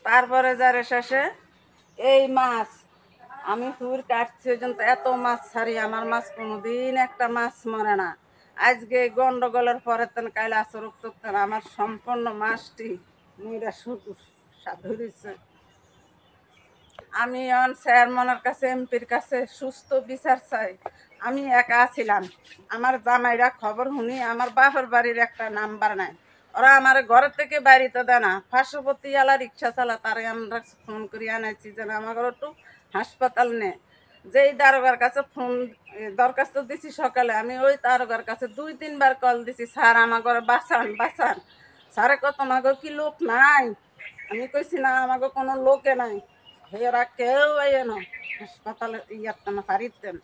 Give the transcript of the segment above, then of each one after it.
তারপরে যারে শেষে এই মাছ আমি হুর কাটছি ওই জন্য এত মাছ ছাড়ি, আমার মাছ কোনোদিন একটা মাছ মরে না। আজকে এই গন্ডগোলের পরে তেন কাইলে আসর উত্তর আমার সম্পূর্ণ মাছটি মুইরা শুধু সাধু দিচ্ছে। আমি অন চেয়ারম্যানের কাছে, এমপির কাছে সুস্থ বিচার চাই। আমি একা ছিলাম, আমার জামাইরা খবর শুনি আমার বাপের বাড়ির একটা নাম্বার নাই, ওরা আমার ঘরের থেকে বাড়িতে দেয় না। পার্শ্ববর্তী এলা রিক্সা চালা, তারে আমরা ফোন করি আনাইছি যেন আমার একটু হাসপাতাল নে। যেই দারোগার কাছে ফোন দরখাস্ত দিছি সকালে, আমি ওই দারোগার কাছে 2-3 বার কল দিছি, স্যার আমার ঘরে বাঁচান বাঁচান। স্যারে কত আমাকে কি লোক নাই? আমি কইছি না আমাকে কোনো লোকে নাই। হেরা কেউ আইন হাসপাতালে ইয়াতে না পারিতেন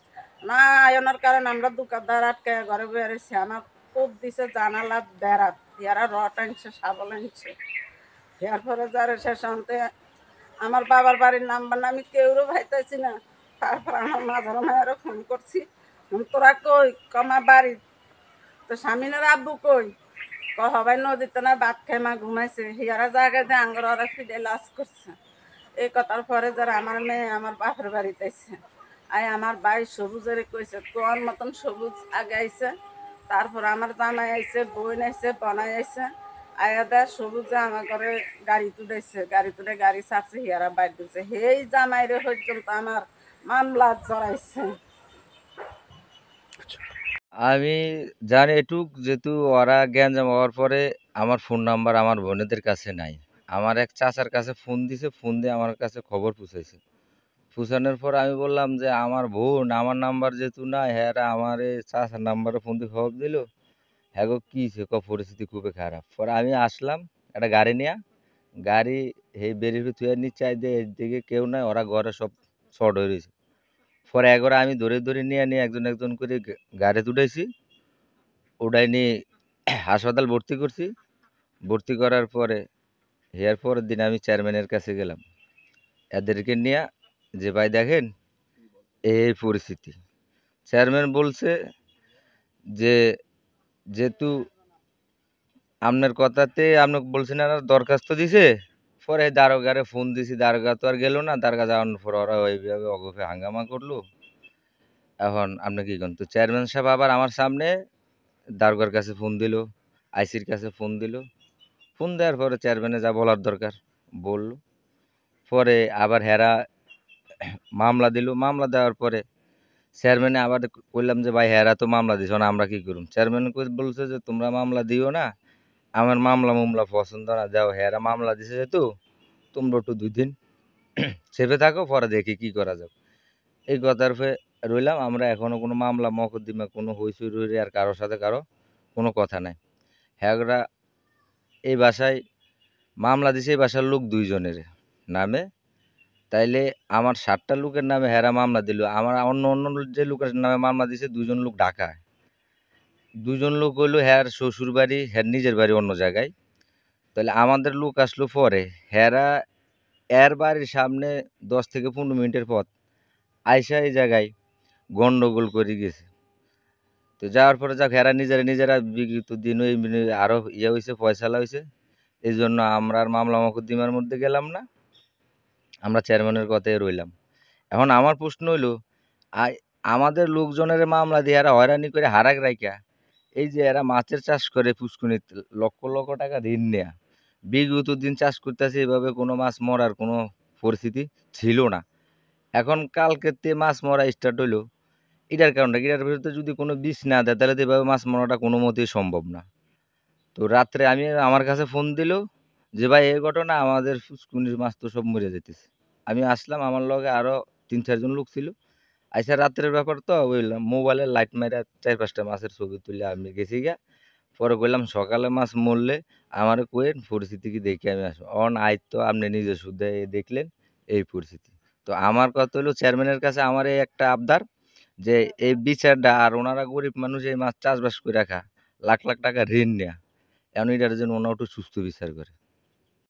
না আয়নের কারণে আমরা দোকানদার আটকে ঘরে বেড়েছি। আমার খুব দিছে জানালা বেড়াত, ইয়ারা রড আনছে, শাবল আনছে। এরপরে যারে শেষ আনতে আমার বাবার বাড়ির নাম্বার না আমি কেউরও ভাইতেছি না। তারপর আমার মাঝারো মায়েরও ফোন করছি, তোরা কই? কমা বাড়ি। তো স্বামীনের আব্বু কই? হবাই নদীতে না ভাত খাই মা ঘুমাইছে। হিয়ারা জায়গায় যে আঙ্গর ওরা ফিডে লাশ করছে। এই কথার পরে যারা আমার মেয়ে আমার বাপের বাড়িতে আইছে, আয় আমার ভাই সবুজের কইছে তোর মতন সবুজ আগে আইছে। তারপর আমার জামাই আইছে, বোন আইছে, বনাই আইছে। আয়াদা সবুজে আমার ঘরে গাড়ি তুলেছে, গাড়ি তুলে গাড়ি ছাড়ছে, হিয়ারা বাইর দিচ্ছে। সেই জামাইরে পর্যন্ত আমার মামলা জড়াইছে। আমি জানি এটুক, যেহেতু ওরা গ্যাঞ্জাম হওয়ার পরে আমার ফোন নাম্বার আমার বোনেদের কাছে নাই। আমার এক চাচার কাছে ফোন দিছে, ফোন দিয়ে আমার কাছে খবর পৌঁছাইছে। পৌঁছানোর পর আমি বললাম যে আমার বোন আমার নাম্বার যেহেতু নাই, হ্যাঁ আমার এই চাচার নাম্বারে ফোন দিয়ে খবর দিল। হ্যাঁ গো কী সে পরিস্থিতি খুবই খারাপ। পরে আমি আসলাম একটা গাড়ি নিয়ে, গাড়ি এই বেরিয়ে থুয়ে নিচে দিয়ে এদিকে কেউ নাই, ওরা ঘরে সব শর্ট হয়ে রয়েছে। পরে একবার আমি ধরে ধরে নিয়ে নিয়ে একজন একজন করে গাড়ি উঠাইছি, উঠাই নিয়ে হাসপাতাল ভর্তি করছি। ভর্তি করার পরে এর পরের দিন আমি চেয়ারম্যানের কাছে গেলাম এদেরকে নিয়ে, যে ভাই দেখেন এই পরিস্থিতি। চেয়ারম্যান বলছে যে যেহেতু আপনার কথাতে আপনাকে বলছেন আর দরখাস্ত দিছে। পরে দারোগারে ফোন দিছি, দারোগা তো আর গেল না। দারোগা যাওয়ানোর পর ওরা ওইভাবে অগোপে হাঙ্গামা করলো। এখন আপনি কি করেন? তো চেয়ারম্যান সাহেব আবার আমার সামনে দারোগার কাছে ফোন দিল, আইসির কাছে ফোন দিল। ফোন দেওয়ার পরে চেয়ারম্যানে যা বলার দরকার বলল। পরে আবার হেরা মামলা দিল। মামলা দেওয়ার পরে চেয়ারম্যানে আবার কইলাম যে ভাই হেরা তো মামলা দিছ না, আমরা কি করুম? চেয়ারম্যান বলছে যে তোমরা মামলা দিও না, আমার মামলা পছন্দ না, যাও। হেরা মামলা দিছে যেহেতু তোমরা একটু 2 দিন চেপে থাকো, পরে দেখি কি করা যাবে। এই কথার রইলাম। আমরা এখনো কোনো মামলা মকদ্দমা কোনো হইচই রইরে আর কারোর সাথে কারো কোনো কথা নাই। হ্যাঁ এই বাসায় মামলা দিছে, এই বাসার লোক 2 জনের নামে। তাইলে আমার 7টা লোকের নামে হেরা মামলা দিল। আমার অন্য অন্য যে লোকের নামে মামলা দিছে 2জন লোক ঢাকায়, 2জন লোক হইলো হ্যার শ্বশুর বাড়ি, হ্যার নিজের বাড়ি অন্য জায়গায়। তাহলে আমাদের লোক আসলো পরে। হেরা এর বাড়ির সামনে 10 থেকে 15 মিনিটের পথ আইসা এই জায়গায় গন্ডগোল করে গেছে। তো যাওয়ার পরে যাক, হেরা নিজেরা বিগত দিন ওই আরো ইয়ে হয়েছে, ফয়সালা হয়েছে। এই জন্য আমরা আর মামলা মকদ্দমার মধ্যে গেলাম না, আমরা চেয়ারম্যানের কথায় রইলাম। এখন আমার প্রশ্ন হইল, আমাদের লোকজনের মামলা দিয়ে এরা হয়রানি করে হারাক রাইকা, এই যে এরা মাছের চাষ করে পুষ্কুনিতে লক্ষ লক্ষ টাকা ঋণ নেয়া, বিগত দিন চাষ করতেছে, এভাবে কোনো মাছ মরার কোনো পরিস্থিতি ছিল না। এখন কালকেতে মাছ মরা স্টার্ট হইলো, এটার কারণটা এটার বিরুদ্ধে যদি কোনো বিষ না দেয় তাহলে তো এভাবে মাছ মরাটা কোনো মতেই সম্ভব না। তো রাত্রে আমি আমার কাছে ফোন দিল যে ভাই এই ঘটনা, আমাদের পুষ্কুনির মাছ তো সব মরে যেতেছে। আমি আসলাম, আমার লগে আরো 3-4 জন লোক ছিল। আইসা রাত্রের ব্যাপার তো ওই মোবাইলে লাইট মাইরা 4-5টা মাছের ছবি তুলে আমি গেছি গিয়া। পরে কইলাম সকালে মাছ মরলে আমারে কইেন, পরিস্থিতি কি দেখে আমি আসবো। আজ তো আপনি নিজে শুদ্ধ দেখলেন এই পরিস্থিতি। তো আমার কথা হলো চেয়ারম্যানের কাছে আমার এই একটা আবদার, যে এই বিচারটা, আর ওনারা গরিব মানুষ এই মাছ চাষবাস করে রাখা, লাখ লাখ টাকা ঋণ নেয়া, এখন এটার জন্য ওনারা একটু সুস্থ বিচার করে।